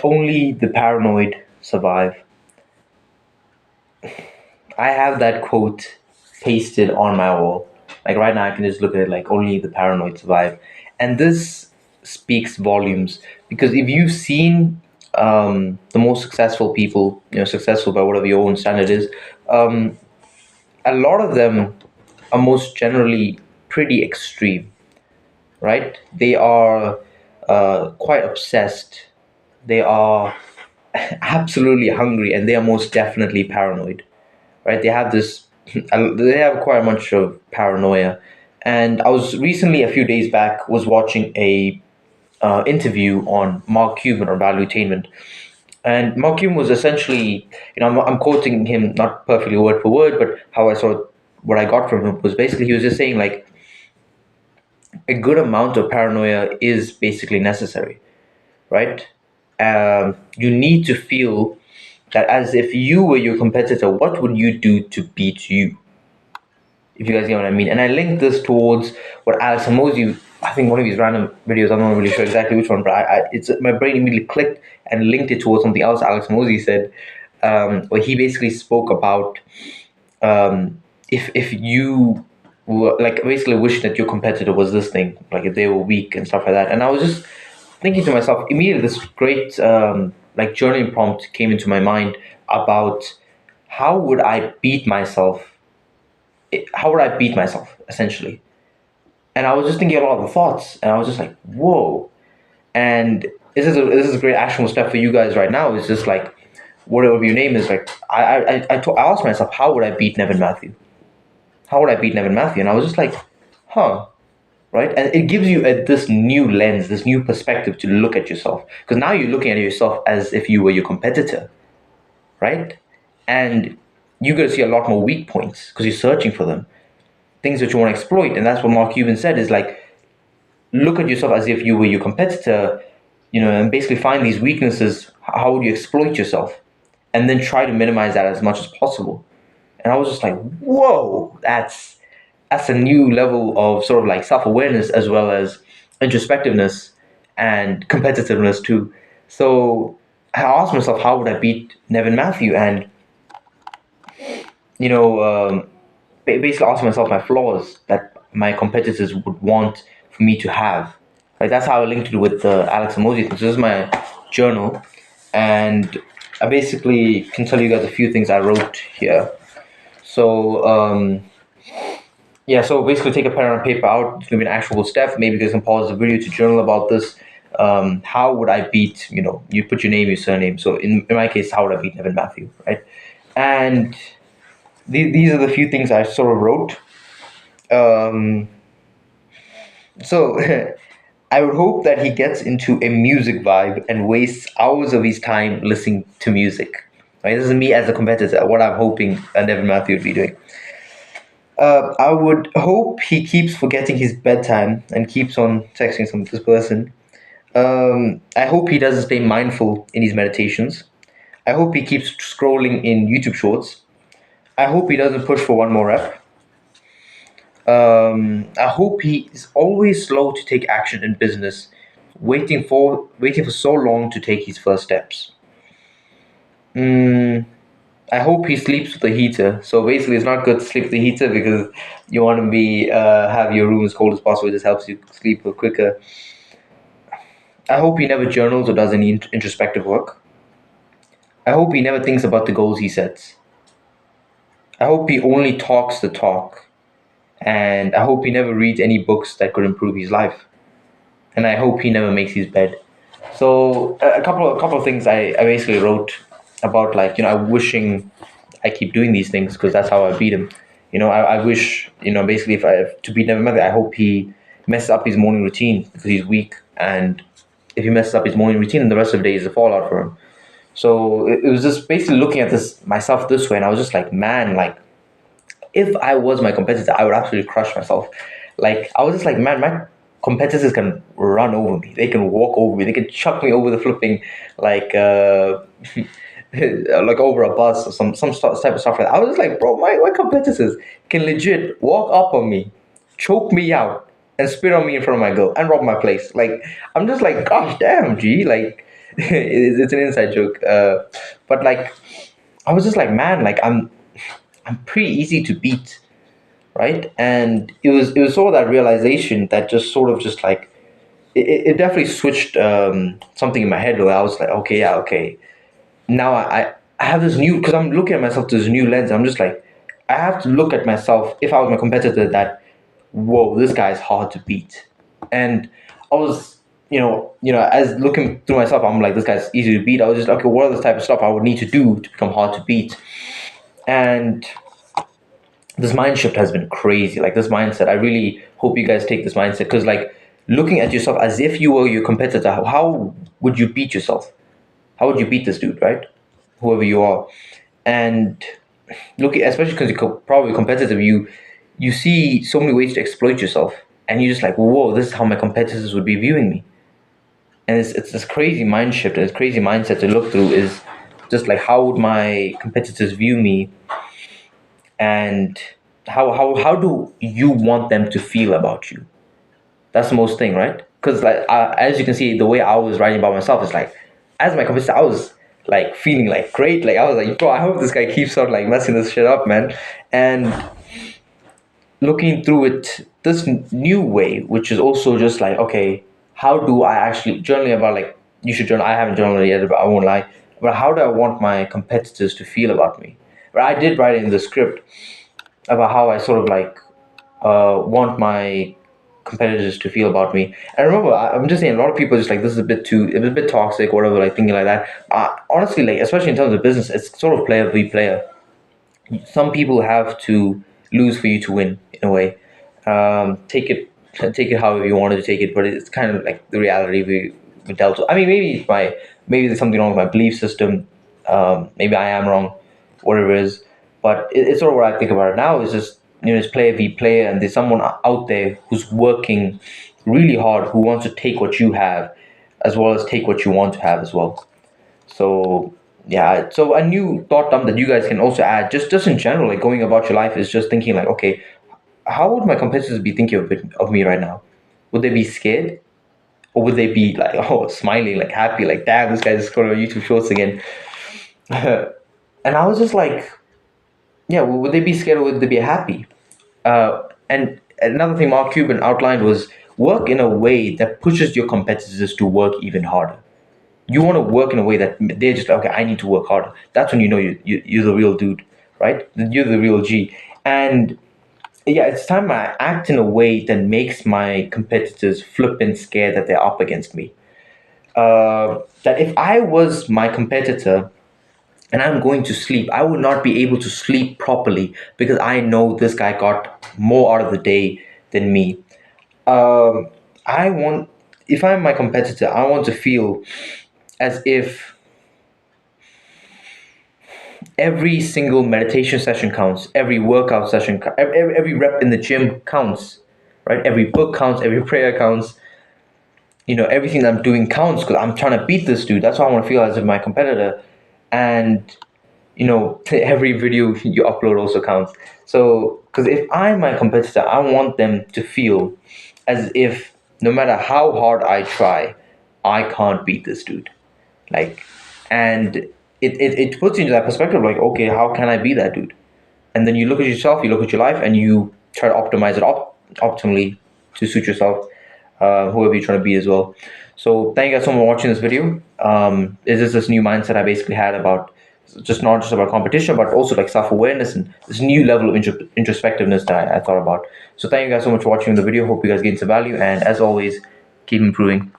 Only the paranoid survive. I have that quote pasted on my wall. Like right now, I can just look at it like only the paranoid survive. And this speaks volumes because if you've seen the most successful people, successful by whatever your own standard is, um, a lot of them are most generally pretty extreme, right? They are quite obsessed. They are absolutely hungry, and they are most definitely paranoid, right? They have this, they have quite much of paranoia. And I was recently, a few days back, was watching a interview on Mark Cuban on value attainment. And Mark Cuban was essentially, I'm quoting him not perfectly word for word, but how I saw what I got from him was basically he was just saying like a good amount of paranoia is basically necessary, right? You need to feel that as if you were your competitor, what would you do to beat you? If you guys get what I mean. And I linked this towards what Alex Hormozy, I think one of his random videos, I'm not really sure exactly which one, but it's my brain immediately clicked and linked it towards something else Alex Hormozy said, where he basically spoke about if you were like basically wishing that your competitor was this thing, like if they were weak and stuff like that. And I was just thinking to myself, immediately this great like journaling prompt came into my mind about how would I beat myself how would I beat myself essentially? And I was just thinking a lot of the thoughts, and I was just like, whoa. And this is a great actionable step for you guys right now. It's just like whatever your name is. Like I asked myself, how would I beat Nevin Matthew? How would I beat Nevin Matthew? And I was just like, huh, right? And it gives you this new lens, this new perspective to look at yourself, because now you're looking at yourself as if you were your competitor, right? And you're going to see a lot more weak points because you're searching for them, things that you want to exploit. And that's what Mark Cuban said is like, look at yourself as if you were your competitor, and basically find these weaknesses. How would you exploit yourself? And then try to minimize that as much as possible. And I was just like, whoa, that's a new level of sort of like self-awareness as well as introspectiveness and competitiveness too. So I asked myself, how would I beat Nevin Matthew? And you know, basically ask myself my flaws that my competitors would want for me to have. Like that's how I linked it with the Alex Emoji thing. So this is my journal, and I basically can tell you guys a few things I wrote here. So yeah, so basically take a pen and paper out. It's gonna be an actual step. Maybe you can pause the video to journal about this. How would I beat? You put your name, your surname. So in my case, how would I beat Nevin Matthew, right? And these are the few things I sort of wrote. Um, so I would hope that he gets into a music vibe and wastes hours of his time listening to music. Right? This is me as a competitor. What I'm hoping Nevin Matthew would be doing. I would hope he keeps forgetting his bedtime and keeps on texting this person. I hope he doesn't stay mindful in his meditations. I hope he keeps scrolling in YouTube Shorts. I hope he doesn't push for one more rep. I hope he is always slow to take action in business, waiting for so long to take his first steps. Mm, I hope he sleeps with the heater. So basically, it's not good to sleep with the heater because you want to be have your room as cold as possible. It just helps you sleep quicker. I hope he never journals or does any introspective work. I hope he never thinks about the goals he sets. I hope he only talks the talk, and I hope he never reads any books that could improve his life. And I hope he never makes his bed. So a couple of things I basically wrote about, like, I wishing I keep doing these things because that's how I beat him. I wish, basically, if I to beat Never Mother, I hope he messes up his morning routine because he's weak, and if he messes up his morning routine, then the rest of the day is a fallout for him. So it was just basically looking at this myself this way, and I was just like, man, like if I was my competitor, I would absolutely crush myself. Like I was just like, man, my competitors can run over me. They can walk over me. They can chuck me over the flipping like like over a bus or some type of stuff like that. I was just like, bro, my competitors can legit walk up on me, choke me out, and spit on me in front of my girl and rob my place. Like I'm just like, gosh damn, G, like It's an inside joke. But like, I was just like, man, like I'm pretty easy to beat, right? And it was sort of that realization that just sort of just like it definitely switched something in my head where I was like, okay, yeah, okay. Now I have this new, because I'm looking at myself through this new lens. I'm just like, I have to look at myself if I was my competitor that, whoa, this guy's hard to beat. And I was, as looking through myself, I'm like, this guy's easy to beat. I was just like, okay, what are the type of stuff I would need to do to become hard to beat? And this mind shift has been crazy. Like this mindset, I really hope you guys take this mindset, because like looking at yourself as if you were your competitor, how would you beat yourself? How would you beat this dude, right? Whoever you are. And look, especially because you're probably competitive, you see so many ways to exploit yourself, and you're just like, whoa, this is how my competitors would be viewing me. And it's this crazy mind shift and this crazy mindset to look through, is just like, how would my competitors view me, and how do you want them to feel about you? That's the most thing, right? Because like as you can see, the way I was writing about myself is like, as my competitor, I was like feeling like great. Like I was like, bro, I hope this guy keeps on like messing this shit up, man. And looking through it this new way, which is also just like, okay, how do I actually journaling about, like, you should journal. I haven't journaled yet, but I won't lie. But how do I want my competitors to feel about me? But I did write in the script about how I sort of like want my competitors to feel about me. And remember, I'm just saying, a lot of people are just like, this is a bit toxic, whatever, like thinking like that. Honestly, like especially in terms of business, it's sort of player v player. Some people have to lose for you to win in a way. Take it however you wanted to take it, but it's kind of like the reality we dealt with. I mean, maybe there's something wrong with my belief system. Maybe I am wrong, whatever it is. But it's sort of what I think about it now. Is just, it's player v player, and there's someone out there who's working really hard, who wants to take what you have, as well as take what you want to have as well. So yeah, so a new thought term that you guys can also add, just in general, like going about your life, is just thinking like, okay, how would my competitors be thinking of me right now? Would they be scared, or would they be like, oh, smiling, like happy, like, damn, this guy's scrolling on YouTube Shorts again? And I was just like, yeah, would they be scared, or would they be happy? And another thing Mark Cuban outlined was, work in a way that pushes your competitors to work even harder. You want to work in a way that they're just like, okay, I need to work harder. That's when you know you're the real dude, right? You're the real G. And yeah, it's time I act in a way that makes my competitors flipping scared that they're up against me. That if I was my competitor and I'm going to sleep, I would not be able to sleep properly, because I know this guy got more out of the day than me. Um, I want, if I'm my competitor, I want to feel as if every single meditation session counts, every workout session, every rep in the gym counts, right? Every book counts, every prayer counts. Everything I'm doing counts, because I'm trying to beat this dude. That's why I want to feel as if my competitor. And every video you upload also counts. So, because if I'm my competitor, I want them to feel as if no matter how hard I try, I can't beat this dude. Like, and it puts you into that perspective, like, okay, how can I be that dude? And then you look at yourself, you look at your life, and you try to optimize it optimally to suit yourself, whoever you're trying to be as well. So thank you guys so much for watching this video. This is this new mindset I basically had about not just about competition, but also like self-awareness and this new level of introspectiveness that I thought about. So thank you guys so much for watching the video. Hope you guys gained some value, and as always, keep improving.